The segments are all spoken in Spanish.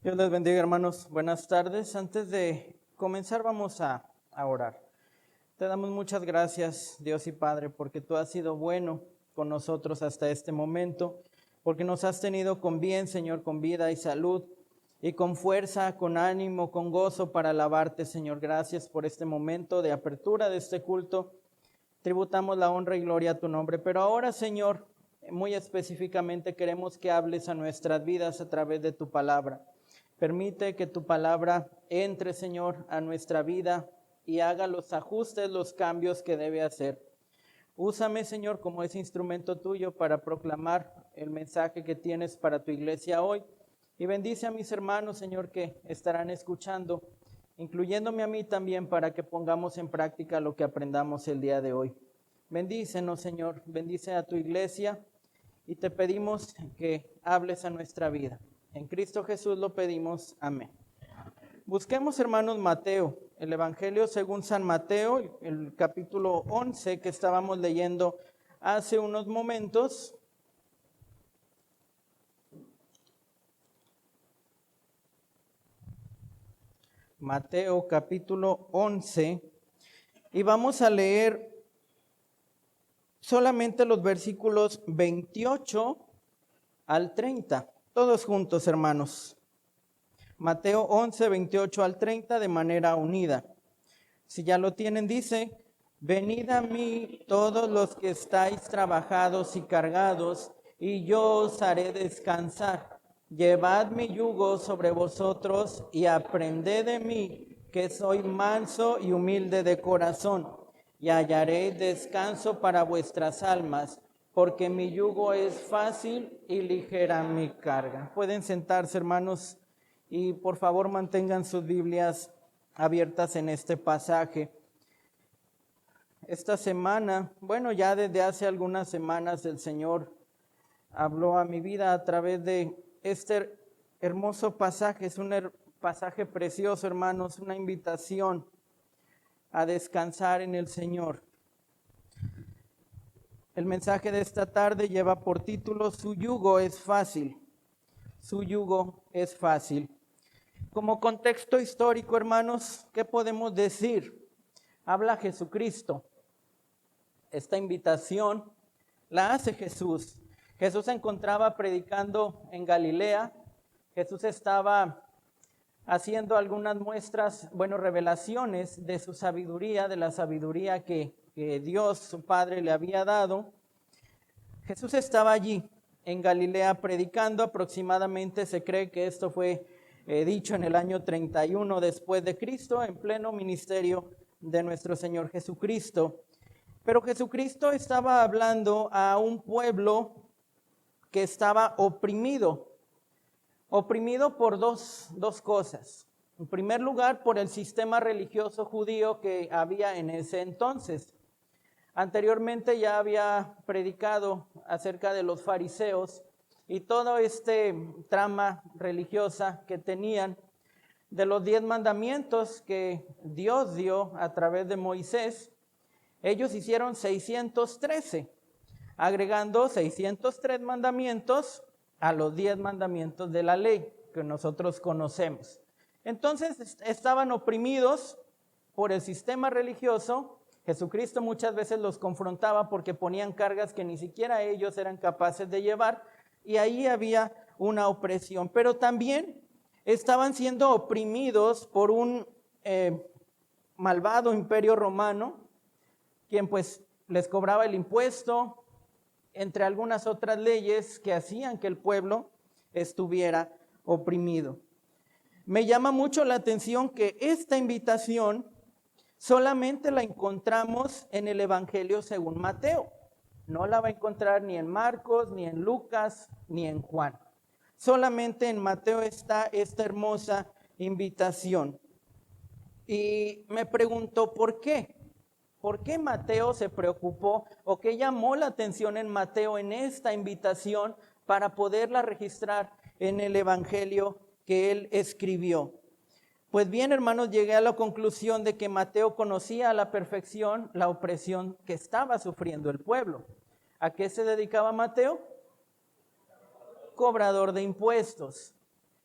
Dios les bendiga, hermanos. Buenas tardes. Antes de comenzar vamos a orar. Te damos muchas gracias, Dios y Padre, porque tú has sido bueno con nosotros hasta este momento, porque nos has tenido con bien, Señor, con vida y salud, y con fuerza, con ánimo, con gozo para alabarte, Señor. Gracias por este momento de apertura de este culto. Tributamos la honra y gloria a tu nombre. Pero ahora, Señor, muy específicamente queremos que hables a nuestras vidas a través de tu palabra. Permite que tu palabra entre, Señor, a nuestra vida y haga los ajustes, los cambios que debe hacer. Úsame, Señor, como ese instrumento tuyo para proclamar el mensaje que tienes para tu iglesia hoy. Y bendice a mis hermanos, Señor, que estarán escuchando, incluyéndome a mí también, para que pongamos en práctica lo que aprendamos el día de hoy. Bendícenos, Señor, bendice a tu iglesia y te pedimos que hables a nuestra vida. En Cristo Jesús lo pedimos. Amén. Busquemos, hermanos, Mateo, el Evangelio según San Mateo, el capítulo 11 que estábamos leyendo hace unos momentos. Mateo capítulo 11, y vamos a leer solamente los versículos 28 al 30. Todos juntos, hermanos. Mateo 11, 28 al 30 de manera unida. Si ya lo tienen, dice: venid a mí todos los que estáis trabajados y cargados, y yo os haré descansar. Llevad mi yugo sobre vosotros y aprended de mí, que soy manso y humilde de corazón, y hallaréis descanso para vuestras almas, porque mi yugo es fácil y ligera mi carga. Pueden sentarse, hermanos, y por favor mantengan sus Biblias abiertas en este pasaje. Esta semana, ya desde hace algunas semanas, el Señor habló a mi vida a través de este hermoso pasaje. Es un pasaje precioso, hermanos, una invitación a descansar en el Señor. El mensaje de esta tarde lleva por título: su yugo es fácil. Su yugo es fácil. Como contexto histórico, hermanos, ¿qué podemos decir? Habla Jesucristo. Esta invitación la hace Jesús. Jesús se encontraba predicando en Galilea. Jesús estaba haciendo algunas muestras, revelaciones de su sabiduría, de la sabiduría que Dios, su Padre, le había dado. Jesús estaba allí en Galilea predicando. Aproximadamente se cree que esto fue dicho en el año 31 después de Cristo, en pleno ministerio de nuestro Señor Jesucristo. Pero Jesucristo estaba hablando a un pueblo que estaba oprimido por dos cosas. En primer lugar, por el sistema religioso judío que había en ese entonces. Anteriormente ya había predicado acerca de los fariseos y todo este trama religiosa que tenían de los 10 mandamientos que Dios dio a través de Moisés. Ellos hicieron 613, agregando 603 mandamientos a los 10 mandamientos de la ley que nosotros conocemos. Entonces estaban oprimidos por el sistema religioso. Jesucristo muchas veces los confrontaba porque ponían cargas que ni siquiera ellos eran capaces de llevar, y ahí había una opresión. Pero también estaban siendo oprimidos por un malvado imperio romano, quien pues les cobraba el impuesto, entre algunas otras leyes que hacían que el pueblo estuviera oprimido. Me llama mucho la atención que esta invitación solamente la encontramos en el Evangelio según Mateo. No la va a encontrar ni en Marcos, ni en Lucas, ni en Juan. Solamente en Mateo está esta hermosa invitación. Y me pregunto, ¿por qué? ¿Por qué Mateo se preocupó o qué llamó la atención en Mateo en esta invitación para poderla registrar en el Evangelio que él escribió? Pues bien, hermanos, llegué a la conclusión de que Mateo conocía a la perfección la opresión que estaba sufriendo el pueblo. ¿A qué se dedicaba Mateo? Cobrador de impuestos.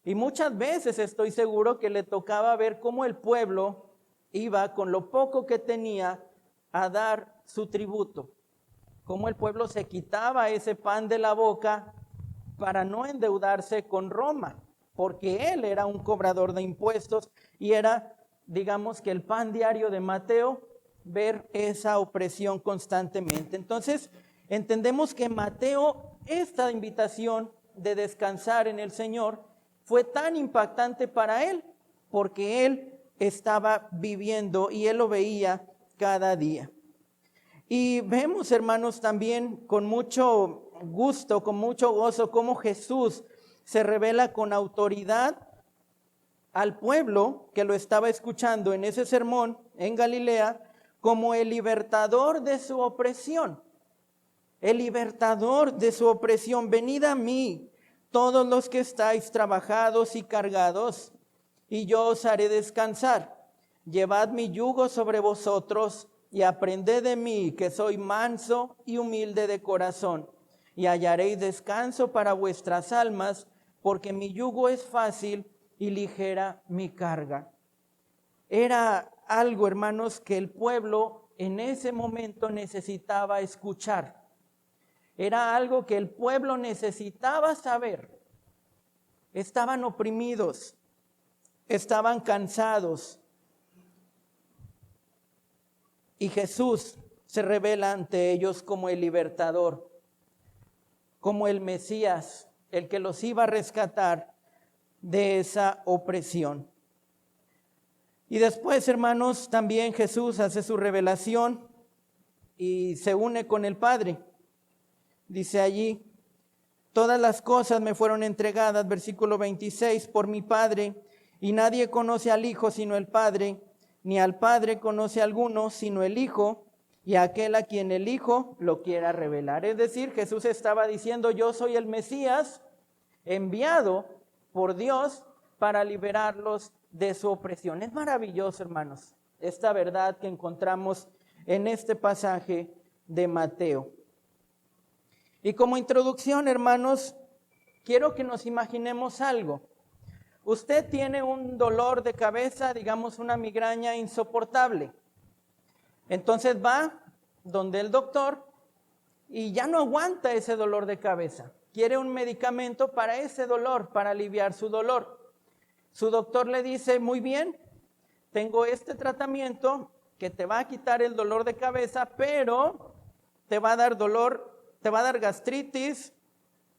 Y muchas veces estoy seguro que le tocaba ver cómo el pueblo iba con lo poco que tenía a dar su tributo. Cómo el pueblo se quitaba ese pan de la boca para no endeudarse con Roma, porque él era un cobrador de impuestos y era, digamos que el pan diario de Mateo, ver esa opresión constantemente. Entonces, entendemos que Mateo, esta invitación de descansar en el Señor, fue tan impactante para él, porque él estaba viviendo y él lo veía cada día. Y vemos, hermanos, también con mucho gusto, con mucho gozo, cómo Jesús se revela con autoridad al pueblo que lo estaba escuchando en ese sermón en Galilea, como el libertador de su opresión. El libertador de su opresión. Venid a mí, todos los que estáis trabajados y cargados, y yo os haré descansar. Llevad mi yugo sobre vosotros y aprended de mí, que soy manso y humilde de corazón, y hallaréis descanso para vuestras almas, porque mi yugo es fácil y ligera mi carga. Era algo, hermanos, que el pueblo en ese momento necesitaba escuchar. Era algo que el pueblo necesitaba saber. Estaban oprimidos, estaban cansados. Y Jesús se revela ante ellos como el libertador, como el Mesías, el que los iba a rescatar de esa opresión. Y después, hermanos, también Jesús hace su revelación y se une con el Padre. Dice allí, todas las cosas me fueron entregadas, versículo 26, por mi Padre, y nadie conoce al Hijo sino el Padre, ni al Padre conoce a alguno sino el Hijo, y aquel a quien el Hijo lo quiera revelar. Es decir, Jesús estaba diciendo, yo soy el Mesías enviado por Dios para liberarlos de su opresión. Es maravilloso, hermanos, esta verdad que encontramos en este pasaje de Mateo. Y como introducción, hermanos, quiero que nos imaginemos algo. Usted tiene un dolor de cabeza, digamos una migraña insoportable. Entonces va donde el doctor y ya no aguanta ese dolor de cabeza. Quiere un medicamento para ese dolor, para aliviar su dolor. Su doctor le dice, muy bien, tengo este tratamiento que te va a quitar el dolor de cabeza, pero te va a dar dolor, te va a dar gastritis,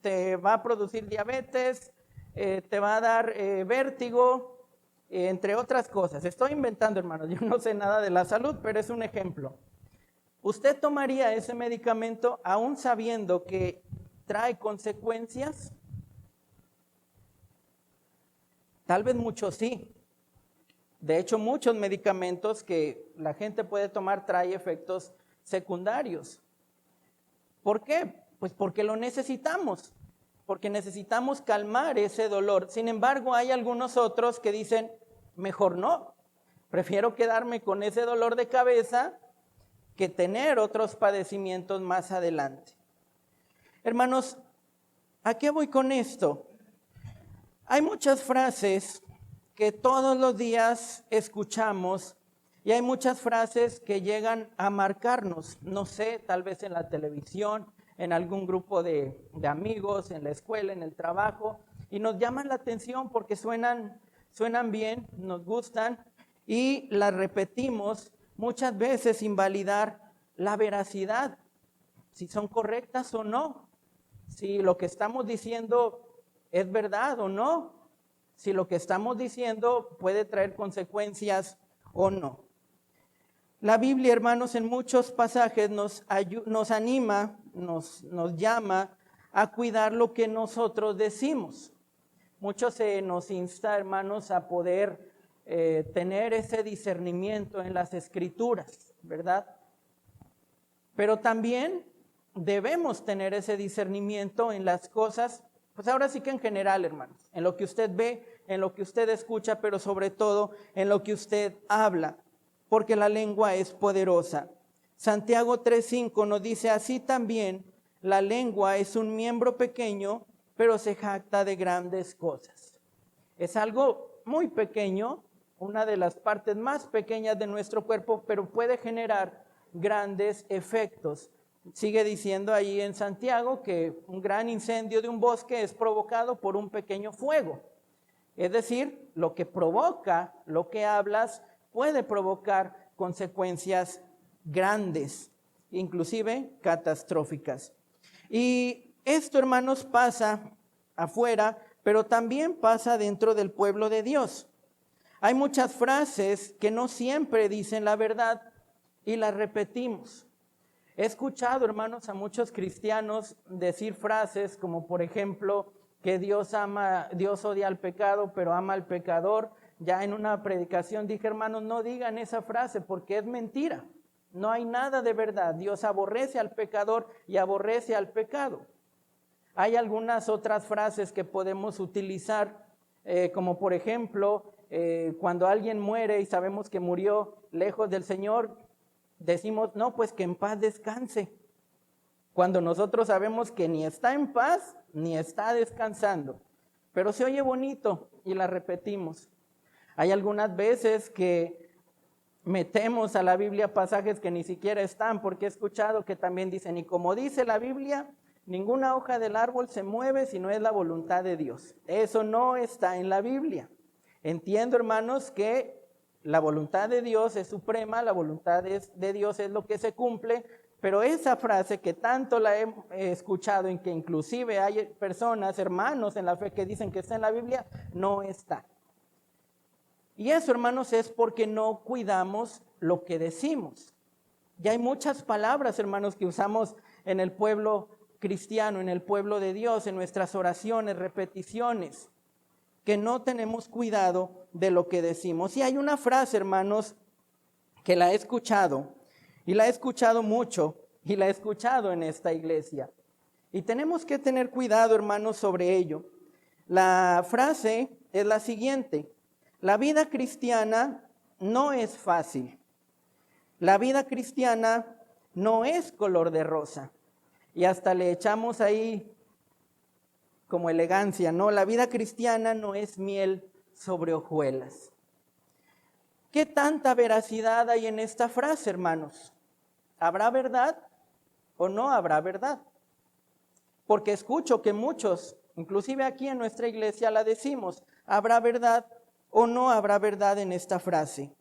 te va a producir diabetes, te va a dar vértigo, entre otras cosas. Estoy inventando, hermanos, yo no sé nada de la salud, pero es un ejemplo. ¿Usted tomaría ese medicamento aún sabiendo que trae consecuencias? Tal vez muchos sí. De hecho, muchos medicamentos que la gente puede tomar trae efectos secundarios. ¿Por qué? Pues porque lo necesitamos, porque necesitamos calmar ese dolor. Sin embargo, hay algunos otros que dicen, mejor no, prefiero quedarme con ese dolor de cabeza que tener otros padecimientos más adelante. Hermanos, ¿a qué voy con esto? Hay muchas frases que todos los días escuchamos y hay muchas frases que llegan a marcarnos, no sé, tal vez en la televisión, en algún grupo de amigos, en la escuela, en el trabajo, y nos llaman la atención porque suenan bien, nos gustan y las repetimos muchas veces sin validar la veracidad, si son correctas o no, si lo que estamos diciendo es verdad o no, si lo que estamos diciendo puede traer consecuencias o no. La Biblia, hermanos, en muchos pasajes nos anima, nos llama a cuidar lo que nosotros decimos. Mucho se nos insta, hermanos, a poder tener ese discernimiento en las Escrituras, ¿verdad? Pero también debemos tener ese discernimiento en las cosas, pues ahora sí que en general, hermanos, en lo que usted ve, en lo que usted escucha, pero sobre todo en lo que usted habla, porque la lengua es poderosa. Santiago 3:5 nos dice, así también la lengua es un miembro pequeño, pero se jacta de grandes cosas. Es algo muy pequeño, una de las partes más pequeñas de nuestro cuerpo, pero puede generar grandes efectos. Sigue diciendo ahí en Santiago que un gran incendio de un bosque es provocado por un pequeño fuego. Es decir, lo que provoca, lo que hablas, puede provocar consecuencias grandes, inclusive catastróficas. Y esto, hermanos, pasa afuera, pero también pasa dentro del pueblo de Dios. Hay muchas frases que no siempre dicen la verdad y las repetimos. He escuchado, hermanos, a muchos cristianos decir frases como, por ejemplo, que Dios odia al pecado, pero ama al pecador. Ya en una predicación dije, hermanos, no digan esa frase porque es mentira. No hay nada de verdad. Dios aborrece al pecador y aborrece al pecado. Hay algunas otras frases que podemos utilizar, como por ejemplo, cuando alguien muere y sabemos que murió lejos del Señor, decimos, no, pues que en paz descanse. Cuando nosotros sabemos que ni está en paz, ni está descansando. Pero se oye bonito y la repetimos. Hay algunas veces que metemos a la Biblia pasajes que ni siquiera están, porque he escuchado que también dicen, y como dice la Biblia, ninguna hoja del árbol se mueve si no es la voluntad de Dios. Eso no está en la Biblia. Entiendo, hermanos, que la voluntad de Dios es suprema, la voluntad de Dios es lo que se cumple, pero esa frase que tanto la he escuchado, en que inclusive hay personas, hermanos en la fe que dicen que está en la Biblia, no está. Y eso, hermanos, es porque no cuidamos lo que decimos. Ya hay muchas palabras, hermanos, que usamos en el pueblo cristiano, en el pueblo de Dios, en nuestras oraciones, repeticiones, que no tenemos cuidado de lo que decimos. Y hay una frase, hermanos, que la he escuchado, y la he escuchado mucho, y la he escuchado en esta iglesia. Y tenemos que tener cuidado, hermanos, sobre ello. La frase es la siguiente: la vida cristiana no es fácil. La vida cristiana no es color de rosa. Y hasta le echamos ahí como elegancia, ¿no? La vida cristiana no es miel sobre hojuelas. ¿Qué tanta veracidad hay en esta frase, hermanos? ¿Habrá verdad o no habrá verdad? Porque escucho que muchos, inclusive aquí en nuestra iglesia la decimos, ¿habrá verdad o no habrá verdad en esta frase?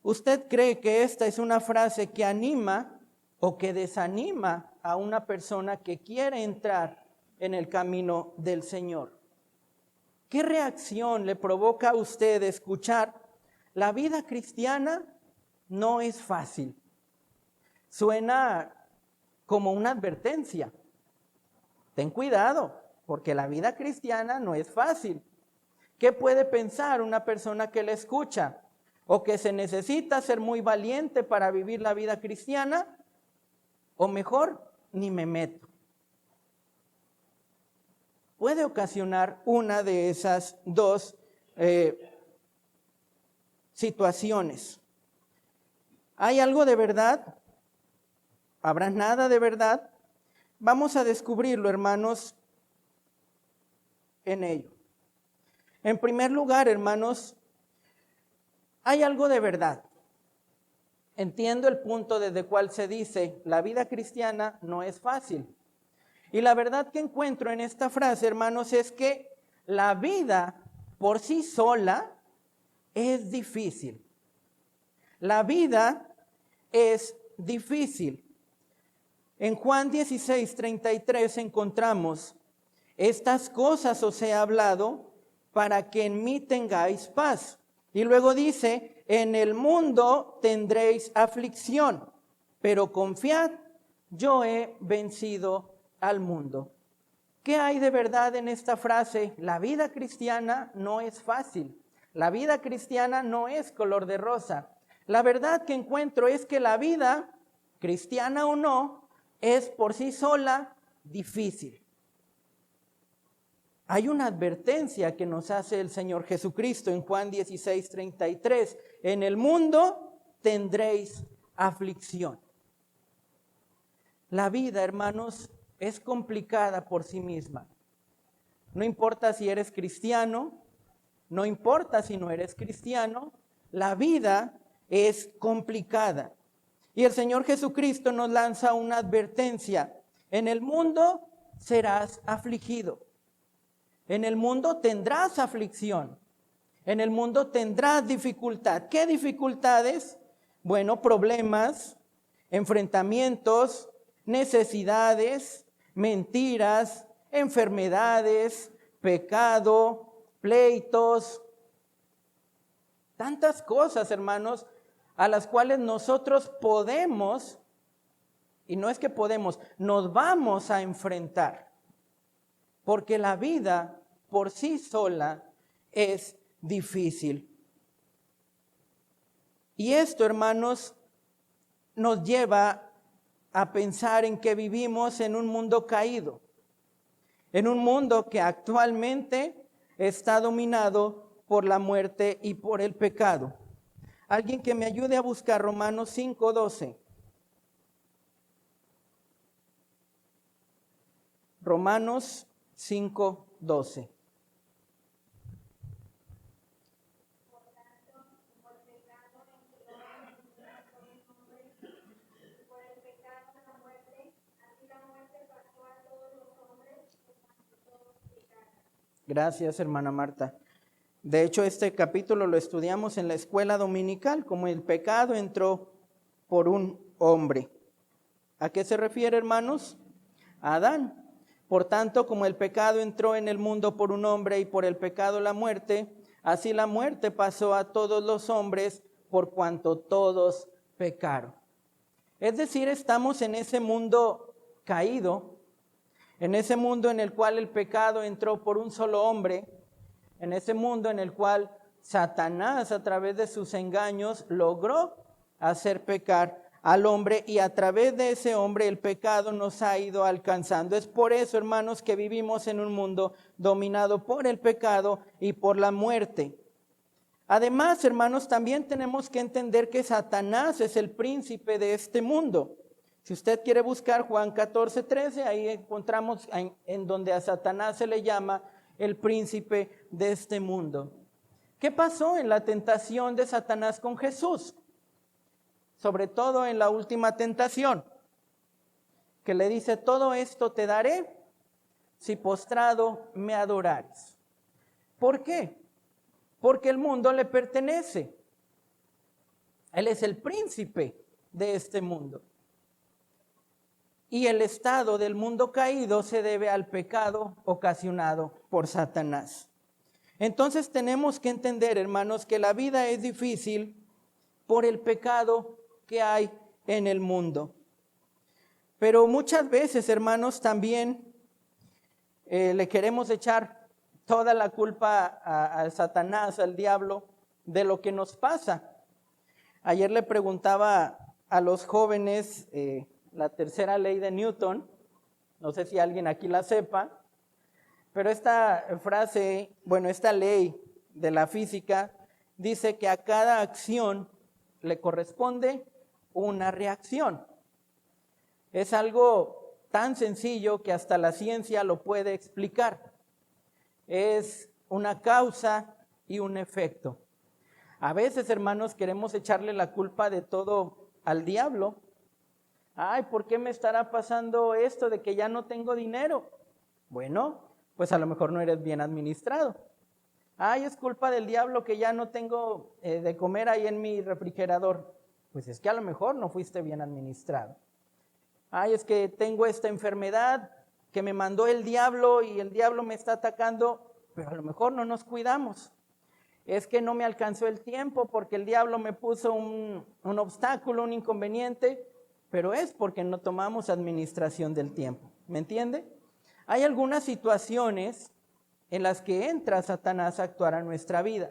¿Usted cree que esta es una frase que anima o que desanima a una persona que quiere entrar en el camino del Señor? ¿Qué reacción le provoca a usted escuchar: la vida cristiana no es fácil? Suena como una advertencia. Ten cuidado, porque la vida cristiana no es fácil. ¿Qué puede pensar una persona que la escucha? ¿O que se necesita ser muy valiente para vivir la vida cristiana? ¿O mejor, ni me meto? Puede ocasionar una de esas dos situaciones. ¿Hay algo de verdad? ¿Habrá nada de verdad? Vamos a descubrirlo, hermanos, en ello. En primer lugar, hermanos, hay algo de verdad. Entiendo el punto desde el cual se dice, la vida cristiana no es fácil. Y la verdad que encuentro en esta frase, hermanos, es que la vida por sí sola es difícil. La vida es difícil. En Juan 16:33 encontramos: estas cosas os he hablado para que en mí tengáis paz. Y luego dice: en el mundo tendréis aflicción, pero confiad, yo he vencido al mundo. ¿Qué hay de verdad en esta frase? La vida cristiana no es fácil. La vida cristiana no es color de rosa. La verdad que encuentro es que la vida, cristiana o no, es por sí sola difícil. Hay una advertencia que nos hace el Señor Jesucristo en Juan 16:33. En el mundo tendréis aflicción. La vida, hermanos, es complicada por sí misma. No importa si eres cristiano, no importa si no eres cristiano, la vida es complicada. Y el Señor Jesucristo nos lanza una advertencia. En el mundo serás afligido. En el mundo tendrás aflicción. En el mundo tendrás dificultad. ¿Qué dificultades? Bueno, problemas, enfrentamientos, necesidades, mentiras, enfermedades, pecado, pleitos, tantas cosas, hermanos, a las cuales nosotros podemos, y no es que podemos, nos vamos a enfrentar, porque la vida por sí sola es difícil. Y esto, hermanos, nos lleva a pensar en que vivimos en un mundo caído, en un mundo que actualmente está dominado por la muerte y por el pecado. Alguien que me ayude a buscar Romanos 5:12. Romanos 5:12. Gracias, hermana Marta. De hecho, este capítulo lo estudiamos en la escuela dominical, como el pecado entró por un hombre. ¿A qué se refiere, hermanos? A Adán. Por tanto, como el pecado entró en el mundo por un hombre y por el pecado la muerte, así la muerte pasó a todos los hombres por cuanto todos pecaron. Es decir, estamos en ese mundo caído, en ese mundo en el cual el pecado entró por un solo hombre, en ese mundo en el cual Satanás a través de sus engaños logró hacer pecar al hombre, y a través de ese hombre el pecado nos ha ido alcanzando. Es por eso, hermanos, que vivimos en un mundo dominado por el pecado y por la muerte. Además, hermanos, también tenemos que entender que Satanás es el príncipe de este mundo. Si usted quiere buscar Juan 14:13, ahí encontramos en donde a Satanás se le llama el príncipe de este mundo. ¿Qué pasó en la tentación de Satanás con Jesús? Sobre todo en la última tentación, que le dice: todo esto te daré si postrado me adorares. ¿Por qué? Porque el mundo le pertenece. Él es el príncipe de este mundo. Y el estado del mundo caído se debe al pecado ocasionado por Satanás. Entonces tenemos que entender, hermanos, que la vida es difícil por el pecado que hay en el mundo. Pero muchas veces, hermanos, también le queremos echar toda la culpa a Satanás, al diablo, de lo que nos pasa. Ayer le preguntaba a los jóvenes la tercera ley de Newton, no sé si alguien aquí la sepa, pero esta frase, esta ley de la física dice que a cada acción le corresponde una reacción. Es algo tan sencillo que hasta la ciencia lo puede explicar. Es una causa y un efecto. A veces, hermanos, queremos echarle la culpa de todo al diablo. Ay, ¿por qué me estará pasando esto de que ya no tengo dinero? Bueno, pues a lo mejor no eres bien administrado. Ay, es culpa del diablo que ya no tengo de comer ahí en mi refrigerador. Pues es que a lo mejor no fuiste bien administrado. Ay, es que tengo esta enfermedad que me mandó el diablo y el diablo me está atacando, pero a lo mejor no nos cuidamos. Es que no me alcanzó el tiempo porque el diablo me puso un obstáculo, un inconveniente, pero es porque no tomamos administración del tiempo. ¿Me entiende? Hay algunas situaciones en las que entra Satanás a actuar a nuestra vida,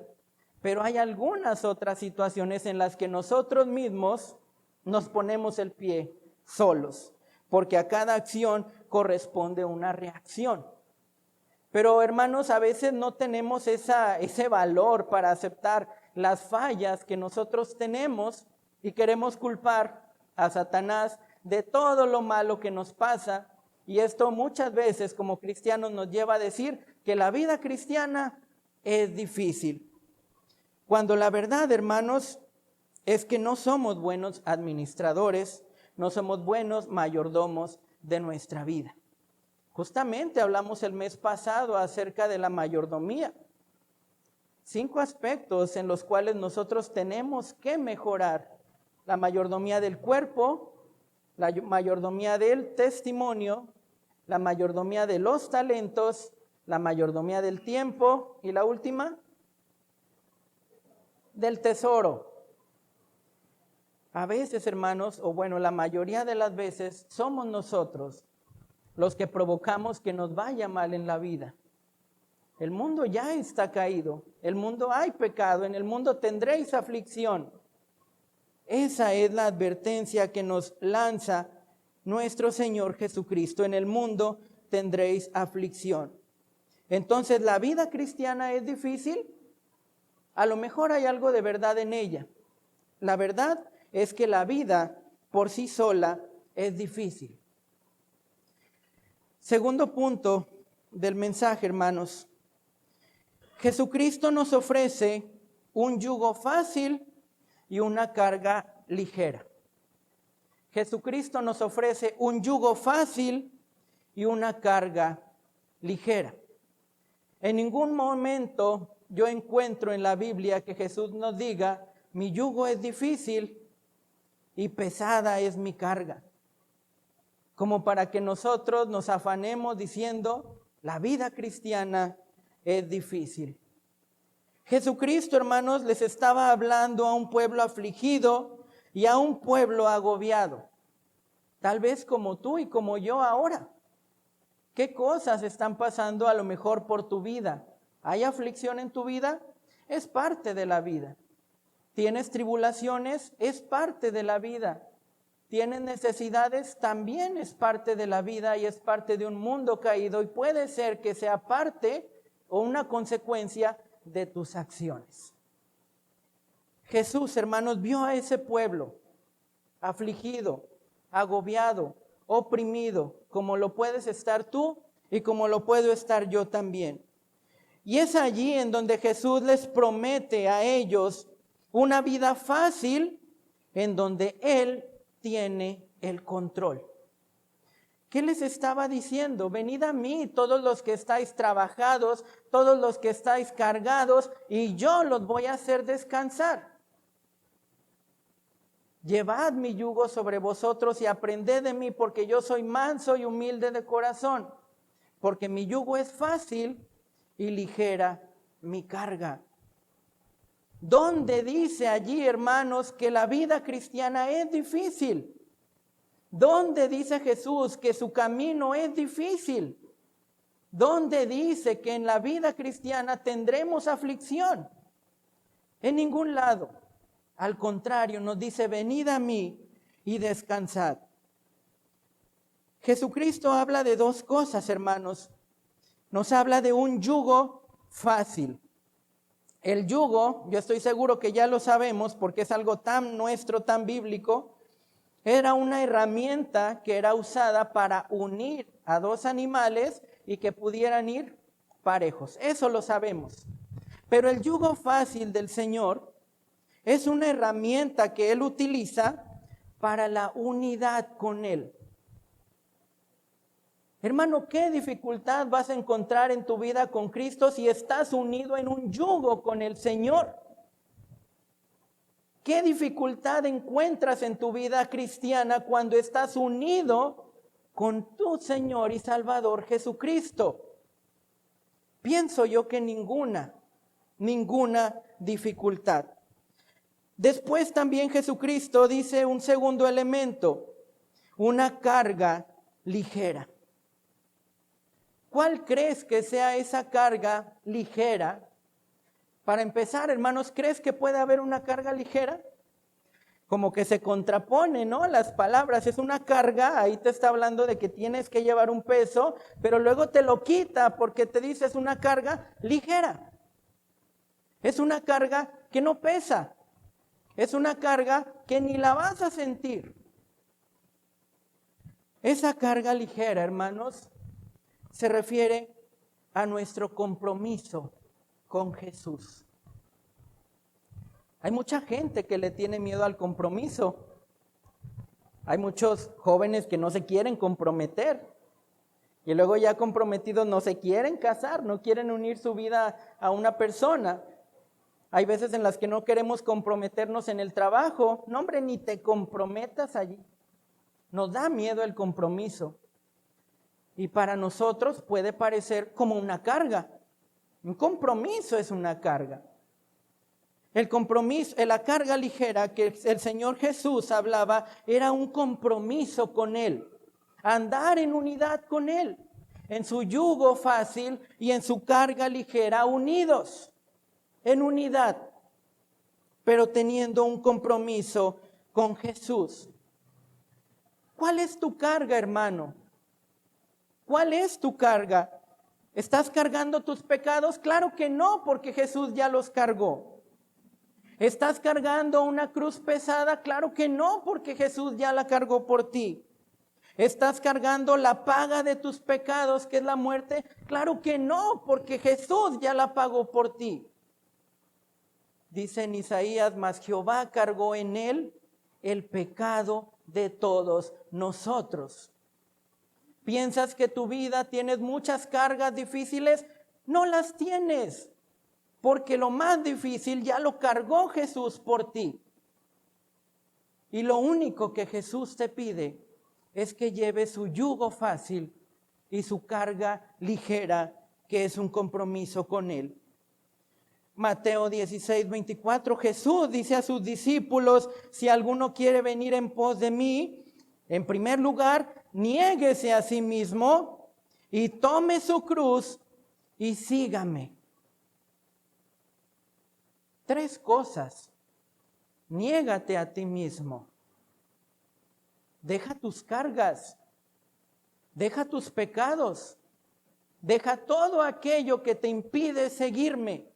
pero hay algunas otras situaciones en las que nosotros mismos nos ponemos el pie solos, porque a cada acción corresponde una reacción. Pero, hermanos, a veces no tenemos ese valor para aceptar las fallas que nosotros tenemos y queremos culpar a Satanás de todo lo malo que nos pasa. Y esto muchas veces como cristianos nos lleva a decir que la vida cristiana es difícil. Cuando la verdad, hermanos, es que no somos buenos administradores, no somos buenos mayordomos de nuestra vida. Justamente hablamos el mes pasado acerca de la mayordomía. 5 aspectos en los cuales nosotros tenemos que mejorar. La mayordomía del cuerpo, la mayordomía del testimonio, la mayordomía de los talentos, la mayordomía del tiempo y la última, del tesoro. A veces, hermanos, o bueno, la mayoría de las veces, somos nosotros los que provocamos que nos vaya mal en la vida. El mundo ya está caído, el mundo hay pecado, en el mundo tendréis aflicción. Esa es la advertencia que nos lanza nuestro Señor Jesucristo. En el mundo tendréis aflicción. Entonces, ¿la vida cristiana es difícil? A lo mejor hay algo de verdad en ella. La verdad es que la vida por sí sola es difícil. Segundo punto del mensaje, hermanos. Jesucristo nos ofrece un yugo fácil y una carga ligera. Jesucristo nos ofrece un yugo fácil y una carga ligera. En ningún momento yo encuentro en la Biblia que Jesús nos diga, mi yugo es difícil y pesada es mi carga. Como para que nosotros nos afanemos diciendo, la vida cristiana es difícil. Jesucristo, hermanos, les estaba hablando a un pueblo afligido y a un pueblo agobiado. Tal vez como tú y como yo ahora. ¿Qué cosas están pasando a lo mejor por tu vida? ¿Hay aflicción en tu vida? Es parte de la vida. ¿Tienes tribulaciones? Es parte de la vida. ¿Tienes necesidades? También es parte de la vida y es parte de un mundo caído y puede ser que sea parte o una consecuencia de tus acciones. Jesús, hermanos, vio a ese pueblo afligido, agobiado, oprimido, como lo puedes estar tú y como lo puedo estar yo también. Y es allí en donde Jesús les promete a ellos una vida fácil en donde Él tiene el control. ¿Qué les estaba diciendo? Venid a mí todos los que estáis trabajados, todos los que estáis cargados, y yo los voy a hacer descansar. Llevad mi yugo sobre vosotros y aprended de mí, porque yo soy manso y humilde de corazón, porque mi yugo es fácil y ligera mi carga. ¿Dónde dice allí, hermanos, que la vida cristiana es difícil? ¿Dónde dice Jesús que su camino es difícil? ¿Dónde dice que en la vida cristiana tendremos aflicción? En ningún lado. Al contrario, nos dice, venid a mí y descansad. Jesucristo habla de 2 cosas, hermanos. Nos habla de un yugo fácil. El yugo, yo estoy seguro que ya lo sabemos porque es algo tan nuestro, tan bíblico, era una herramienta que era usada para unir a 2 animales y que pudieran ir parejos. Eso lo sabemos. Pero el yugo fácil del Señor es una herramienta que Él utiliza para la unidad con Él. Hermano, ¿qué dificultad vas a encontrar en tu vida con Cristo si estás unido en un yugo con el Señor? ¿Qué dificultad encuentras en tu vida cristiana cuando estás unido con tu Señor y Salvador Jesucristo? Pienso yo que ninguna dificultad. Después también Jesucristo dice un segundo elemento, una carga ligera. ¿Cuál crees que sea esa carga ligera? Para empezar, hermanos, ¿crees que puede haber una carga ligera? Como que se contrapone, ¿no? Las palabras, es una carga, ahí te está hablando de que tienes que llevar un peso, pero luego te lo quita porque te dice es una carga ligera. Es una carga que no pesa. Es una carga que ni la vas a sentir. Esa carga ligera, hermanos, se refiere a nuestro compromiso con Jesús. Hay mucha gente que le tiene miedo al compromiso. Hay muchos jóvenes que no se quieren comprometer. Y luego ya comprometidos no se quieren casar, no quieren unir su vida a una persona. Hay veces en las que no queremos comprometernos en el trabajo. No, hombre, ni te comprometas allí. Nos da miedo el compromiso. Y para nosotros puede parecer como una carga. Un compromiso es una carga. El compromiso, la carga ligera que el Señor Jesús hablaba era un compromiso con Él. Andar en unidad con Él, en su yugo fácil y en su carga ligera, unidos en unidad, pero teniendo un compromiso con Jesús. ¿Cuál es tu carga, hermano? ¿Cuál es tu carga? ¿Estás cargando tus pecados? Claro que no, porque Jesús ya los cargó. ¿Estás cargando una cruz pesada? Claro que no, porque Jesús ya la cargó por ti. ¿Estás cargando la paga de tus pecados, que es la muerte? Claro que no, porque Jesús ya la pagó por ti. Dice en Isaías, mas Jehová cargó en él el pecado de todos nosotros. ¿Piensas que tu vida tienes muchas cargas difíciles? No las tienes, porque lo más difícil ya lo cargó Jesús por ti. Y lo único que Jesús te pide es que lleve su yugo fácil y su carga ligera, que es un compromiso con Él. Mateo 16:24, Jesús dice a sus discípulos, si alguno quiere venir en pos de mí, en primer lugar, niéguese a sí mismo y tome su cruz y sígame. 3 cosas. Niégate a ti mismo. Deja tus cargas, deja tus pecados, deja todo aquello que te impide seguirme.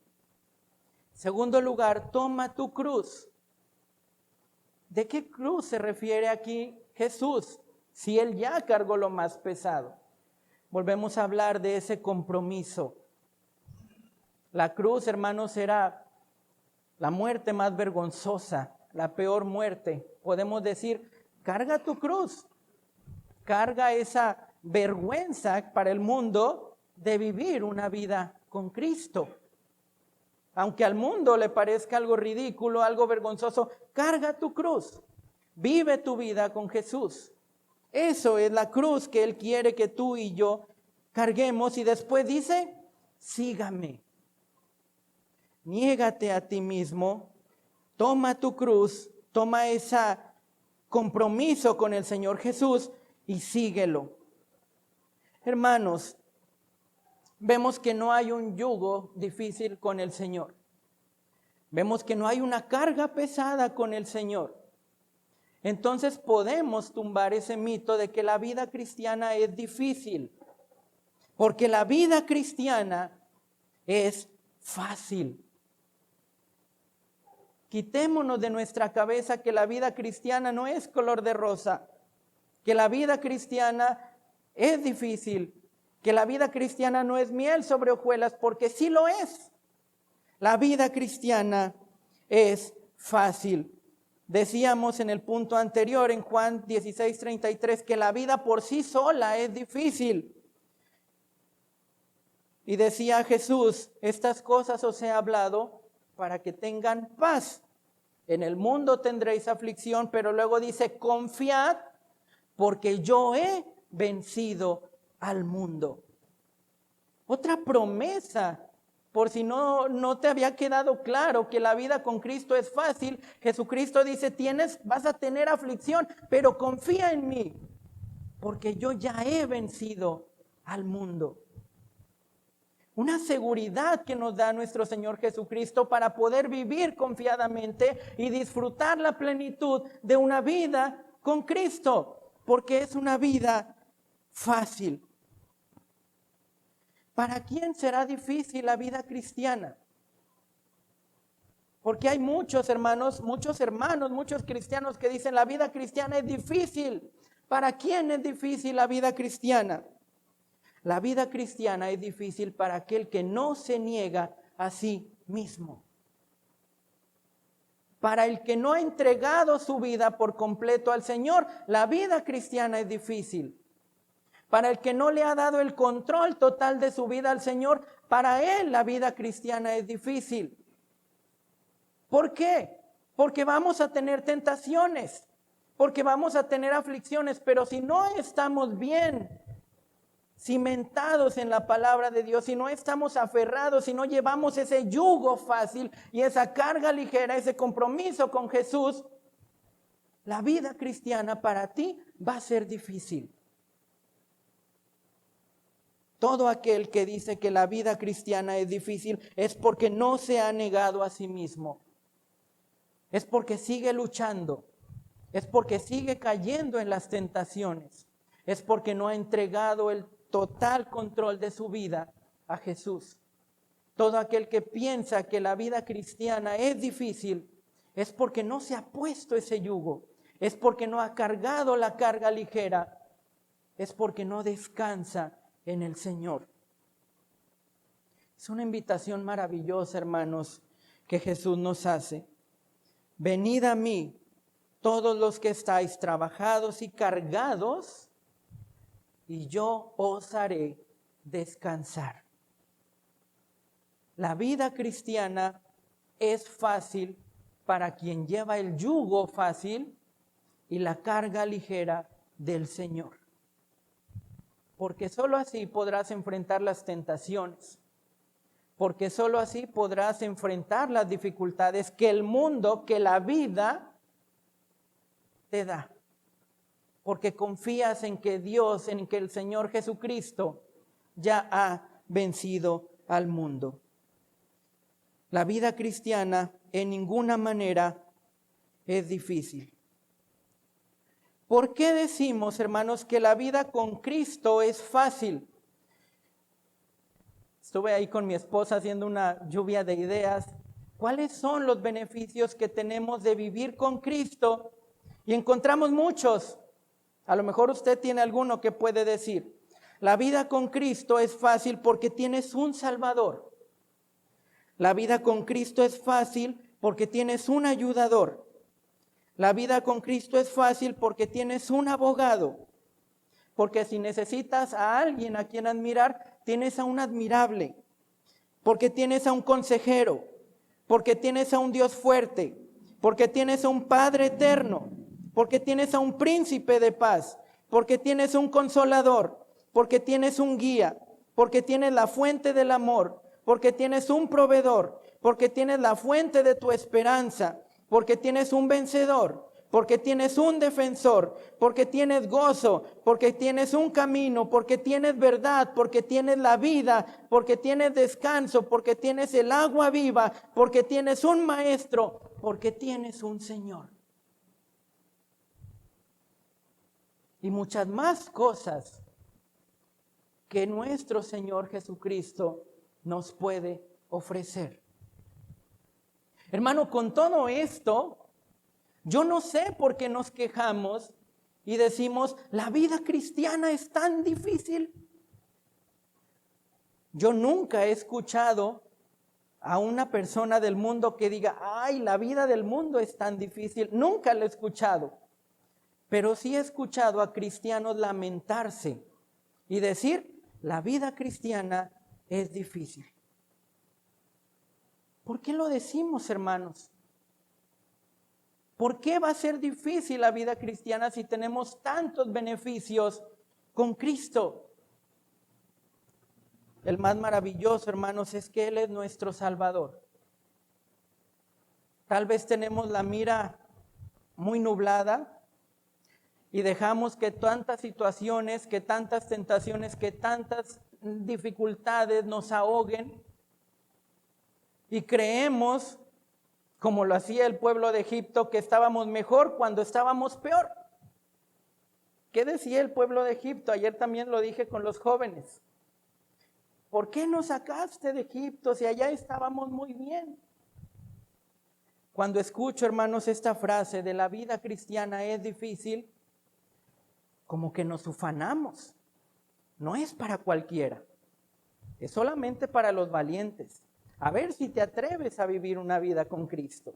Segundo lugar, toma tu cruz. ¿De qué cruz se refiere aquí Jesús? Si Él ya cargó lo más pesado. Volvemos a hablar de ese compromiso. La cruz, hermanos, era la muerte más vergonzosa, la peor muerte. Podemos decir, carga tu cruz, carga esa vergüenza para el mundo de vivir una vida con Cristo. Aunque al mundo le parezca algo ridículo, algo vergonzoso, carga tu cruz, vive tu vida con Jesús. Eso es la cruz que Él quiere que tú y yo carguemos, y después dice, sígame. Niégate a ti mismo, toma tu cruz, toma ese compromiso con el Señor Jesús y síguelo. Hermanos, vemos que no hay un yugo difícil con el Señor. Vemos que no hay una carga pesada con el Señor. Entonces podemos tumbar ese mito de que la vida cristiana es difícil, porque la vida cristiana es fácil. Quitémonos de nuestra cabeza que la vida cristiana no es color de rosa, que la vida cristiana es difícil, que la vida cristiana no es miel sobre hojuelas, porque sí lo es. La vida cristiana es fácil. Decíamos en el punto anterior, en Juan 16:33, que la vida por sí sola es difícil. Y decía Jesús, estas cosas os he hablado para que tengan paz. En el mundo tendréis aflicción, pero luego dice, confiad, porque yo he vencido al mundo. Otra promesa, por si no te había quedado claro que la vida con Cristo es fácil. Jesucristo dice, vas a tener aflicción, pero confía en mí, porque yo ya he vencido al mundo. Una seguridad que nos da nuestro Señor Jesucristo para poder vivir confiadamente y disfrutar la plenitud de una vida con Cristo, porque es una vida fácil. ¿Para quién será difícil la vida cristiana? Porque hay muchos hermanos, muchos cristianos que dicen la vida cristiana es difícil. ¿Para quién es difícil la vida cristiana? La vida cristiana es difícil para aquel que no se niega a sí mismo. Para el que no ha entregado su vida por completo al Señor, la vida cristiana es difícil. Para el que no le ha dado el control total de su vida al Señor, para él la vida cristiana es difícil. ¿Por qué? Porque vamos a tener tentaciones, porque vamos a tener aflicciones, pero si no estamos bien cimentados en la palabra de Dios, si no estamos aferrados, si no llevamos ese yugo fácil y esa carga ligera, ese compromiso con Jesús, la vida cristiana para ti va a ser difícil. Todo aquel que dice que la vida cristiana es difícil es porque no se ha negado a sí mismo. Es porque sigue luchando. Es porque sigue cayendo en las tentaciones. Es porque no ha entregado el total control de su vida a Jesús. Todo aquel que piensa que la vida cristiana es difícil es porque no se ha puesto ese yugo. Es porque no ha cargado la carga ligera. Es porque no descansa en el Señor. Es una invitación maravillosa, hermanos, que Jesús nos hace. Venid a mí, todos los que estáis trabajados y cargados, y yo os haré descansar. La vida cristiana es fácil para quien lleva el yugo fácil y la carga ligera del Señor. Porque sólo así podrás enfrentar las tentaciones. Porque sólo así podrás enfrentar las dificultades que el mundo, que la vida te da. Porque confías en que Dios, en que el Señor Jesucristo ya ha vencido al mundo. La vida cristiana en ninguna manera es difícil. ¿Por qué decimos, hermanos, que la vida con Cristo es fácil? Estuve ahí con mi esposa haciendo una lluvia de ideas. ¿Cuáles son los beneficios que tenemos de vivir con Cristo? Y encontramos muchos. A lo mejor usted tiene alguno que puede decir. La vida con Cristo es fácil porque tienes un Salvador. La vida con Cristo es fácil porque tienes un ayudador. La vida con Cristo es fácil porque tienes un abogado. Porque si necesitas a alguien a quien admirar, tienes a un admirable. Porque tienes a un consejero. Porque tienes a un Dios fuerte. Porque tienes a un Padre eterno. Porque tienes a un príncipe de paz. Porque tienes un consolador. Porque tienes un guía. Porque tienes la fuente del amor. Porque tienes un proveedor. Porque tienes la fuente de tu esperanza. Porque tienes un vencedor, porque tienes un defensor, porque tienes gozo, porque tienes un camino, porque tienes verdad, porque tienes la vida, porque tienes descanso, porque tienes el agua viva, porque tienes un maestro, porque tienes un Señor. Y muchas más cosas que nuestro Señor Jesucristo nos puede ofrecer. Hermano, con todo esto, yo no sé por qué nos quejamos y decimos, la vida cristiana es tan difícil. Yo nunca he escuchado a una persona del mundo que diga, ay, la vida del mundo es tan difícil. Nunca lo he escuchado. Pero sí he escuchado a cristianos lamentarse y decir, la vida cristiana es difícil. ¿Por qué lo decimos, hermanos? ¿Por qué va a ser difícil la vida cristiana si tenemos tantos beneficios con Cristo? El más maravilloso, hermanos, es que Él es nuestro Salvador. Tal vez tenemos la mira muy nublada y dejamos que tantas situaciones, que tantas tentaciones, que tantas dificultades nos ahoguen. Y creemos, como lo hacía el pueblo de Egipto, que estábamos mejor cuando estábamos peor. ¿Qué decía el pueblo de Egipto? Ayer también lo dije con los jóvenes. ¿Por qué nos sacaste de Egipto si allá estábamos muy bien? Cuando escucho, hermanos, esta frase de la vida cristiana es difícil, como que nos ufanamos. no es para cualquiera, es solamente para los valientes. A ver si te atreves a vivir una vida con Cristo.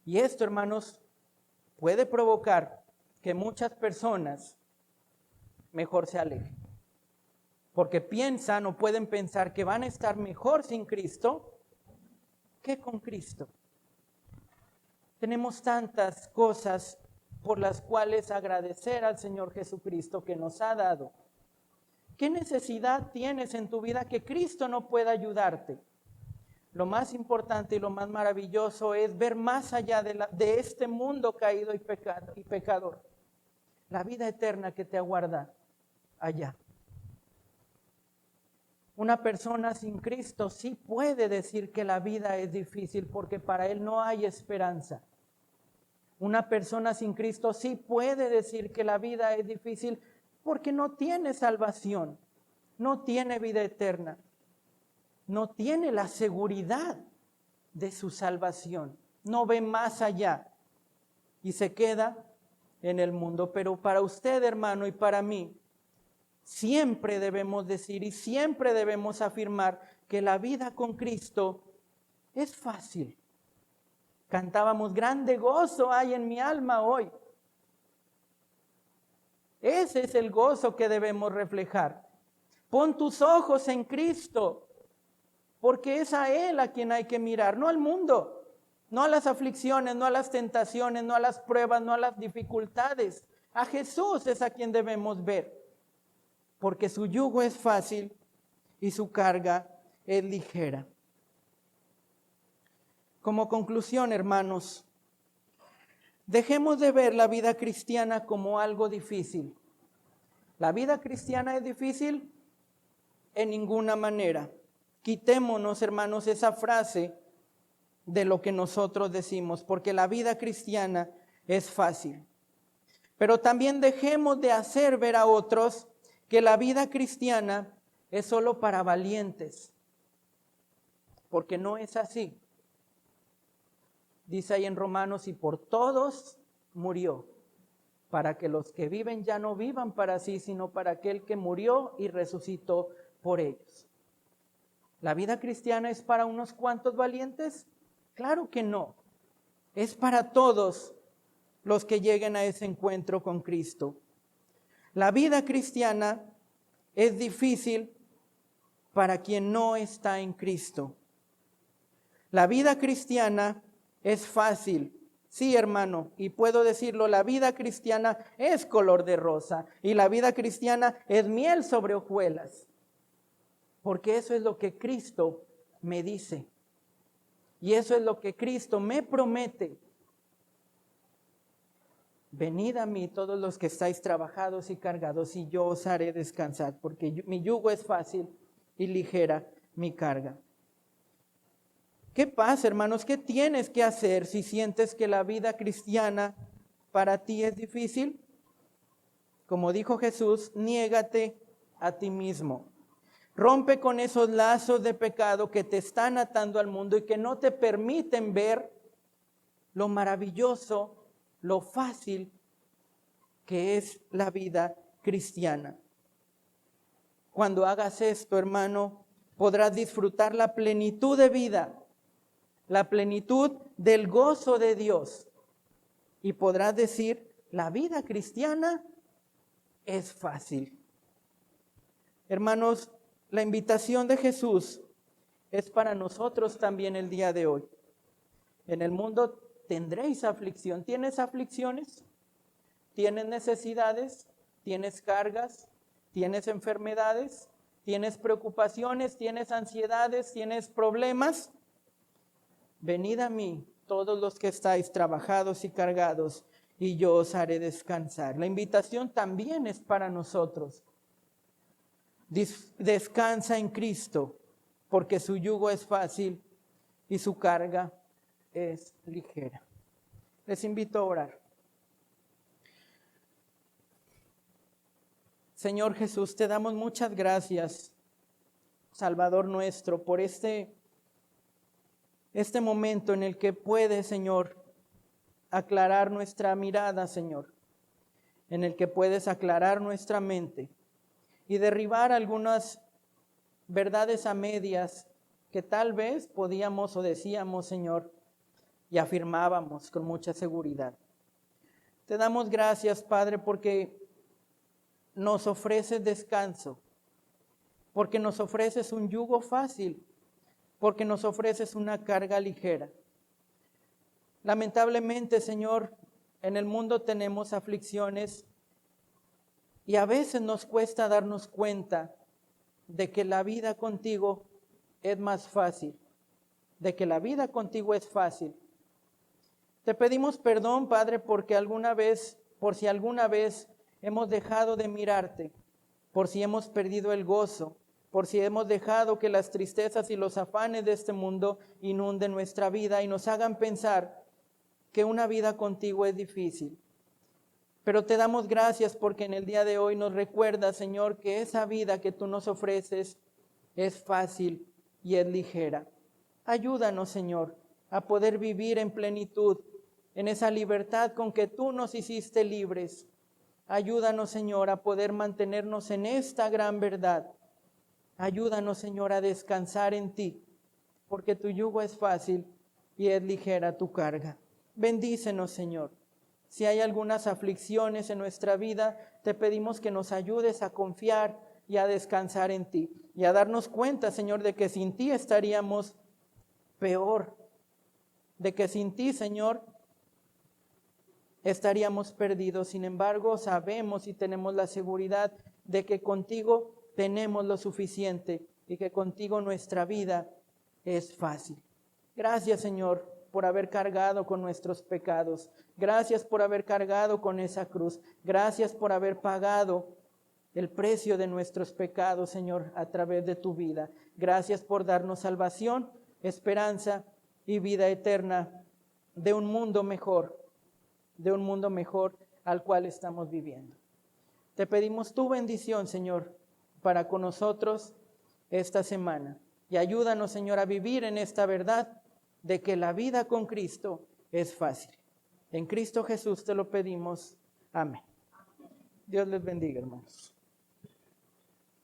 Y esto, hermanos, puede provocar que muchas personas mejor se alejen. Porque piensan o pueden pensar que van a estar mejor sin Cristo que con Cristo. Tenemos tantas cosas por las cuales agradecer al Señor Jesucristo que nos ha dado. ¿Qué necesidad tienes en tu vida que Cristo no pueda ayudarte? Lo más importante y lo más maravilloso es ver más allá de este mundo caído y pecador. La vida eterna que te aguarda allá. Una persona sin Cristo sí puede decir que la vida es difícil porque para él no hay esperanza. Una persona sin Cristo sí puede decir que la vida es difícil porque no tiene salvación, no tiene vida eterna, no tiene la seguridad de su salvación, no ve más allá y se queda en el mundo. Pero para usted, hermano, y para mí, siempre debemos decir y siempre debemos afirmar que la vida con Cristo es fácil. Cantábamos, grande gozo hay en mi alma hoy. Ese es el gozo que debemos reflejar. Pon tus ojos en Cristo, porque es a Él a quien hay que mirar, no al mundo, no a las aflicciones, no a las tentaciones, no a las pruebas, no a las dificultades. A Jesús es a quien debemos ver, porque su yugo es fácil y su carga es ligera. Como conclusión, hermanos, dejemos de ver la vida cristiana como algo difícil. ¿La vida cristiana es difícil? En ninguna manera. Quitémonos, hermanos, esa frase de lo que nosotros decimos, porque la vida cristiana es fácil. Pero también dejemos de hacer ver a otros que la vida cristiana es solo para valientes, porque no es así. Dice ahí en Romanos, y por todos murió, para que los que viven ya no vivan para sí, sino para aquel que murió y resucitó por ellos. ¿La vida cristiana es para unos cuantos valientes? Claro que no. Es para todos los que lleguen a ese encuentro con Cristo. La vida cristiana es difícil para quien no está en Cristo. La vida cristiana es fácil. Sí, hermano, y puedo decirlo, la vida cristiana es color de rosa y la vida cristiana es miel sobre hojuelas. Porque eso es lo que Cristo me dice. Y eso es lo que Cristo me promete. Venid a mí todos los que estáis trabajados y cargados, y yo os haré descansar, porque mi yugo es fácil y ligera mi carga. ¿Qué pasa, hermanos? ¿Qué tienes que hacer si sientes que la vida cristiana para ti es difícil? Como dijo Jesús, niégate a ti mismo. Rompe con esos lazos de pecado que te están atando al mundo y que no te permiten ver lo maravilloso, lo fácil que es la vida cristiana. Cuando hagas esto, hermano, podrás disfrutar la plenitud de vida, la plenitud del gozo de Dios. Y podrás decir, la vida cristiana es fácil. Hermanos, la invitación de Jesús es para nosotros también el día de hoy. En el mundo tendréis aflicción. ¿Tienes aflicciones? ¿Tienes necesidades? ¿Tienes cargas? ¿Tienes enfermedades? ¿Tienes preocupaciones? ¿Tienes ansiedades? ¿Tienes problemas? Venid a mí, todos los que estáis trabajados y cargados, y yo os haré descansar. La invitación también es para nosotros. Descansa en Cristo, porque su yugo es fácil y su carga es ligera. Les invito a orar. Señor Jesús, te damos muchas gracias, Salvador nuestro, por este momento en el que puedes, Señor, aclarar nuestra mirada, Señor, en el que puedes aclarar nuestra mente, y derribar algunas verdades a medias que tal vez podíamos o decíamos, Señor, y afirmábamos con mucha seguridad. Te damos gracias, Padre, porque nos ofreces descanso, porque nos ofreces un yugo fácil, porque nos ofreces una carga ligera. Lamentablemente, Señor, en el mundo tenemos aflicciones y a veces nos cuesta darnos cuenta de que la vida contigo es más fácil, de que la vida contigo es fácil. Te pedimos perdón, Padre, por si alguna vez hemos dejado de mirarte, por si hemos perdido el gozo, por si hemos dejado que las tristezas y los afanes de este mundo inunden nuestra vida y nos hagan pensar que una vida contigo es difícil. Pero te damos gracias porque en el día de hoy nos recuerdas, Señor, que esa vida que tú nos ofreces es fácil y es ligera. Ayúdanos, Señor, a poder vivir en plenitud, en esa libertad con que tú nos hiciste libres. Ayúdanos, Señor, a poder mantenernos en esta gran verdad. Ayúdanos, Señor, a descansar en ti, porque tu yugo es fácil y es ligera tu carga. Bendícenos, Señor. Si hay algunas aflicciones en nuestra vida, te pedimos que nos ayudes a confiar y a descansar en ti. Y a darnos cuenta, Señor, de que sin ti estaríamos peor. De que sin ti, Señor, estaríamos perdidos. Sin embargo, sabemos y tenemos la seguridad de que contigo tenemos lo suficiente y que contigo nuestra vida es fácil. Gracias, Señor, por haber cargado con nuestros pecados. Gracias por haber cargado con esa cruz. Gracias por haber pagado el precio de nuestros pecados, Señor, a través de tu vida. Gracias por darnos salvación, esperanza y vida eterna de un mundo mejor al cual estamos viviendo. Te pedimos tu bendición, Señor, para con nosotros esta semana. Y ayúdanos, Señor, a vivir en esta verdad de que la vida con Cristo es fácil. En Cristo Jesús te lo pedimos. Amén. Dios les bendiga, hermanos.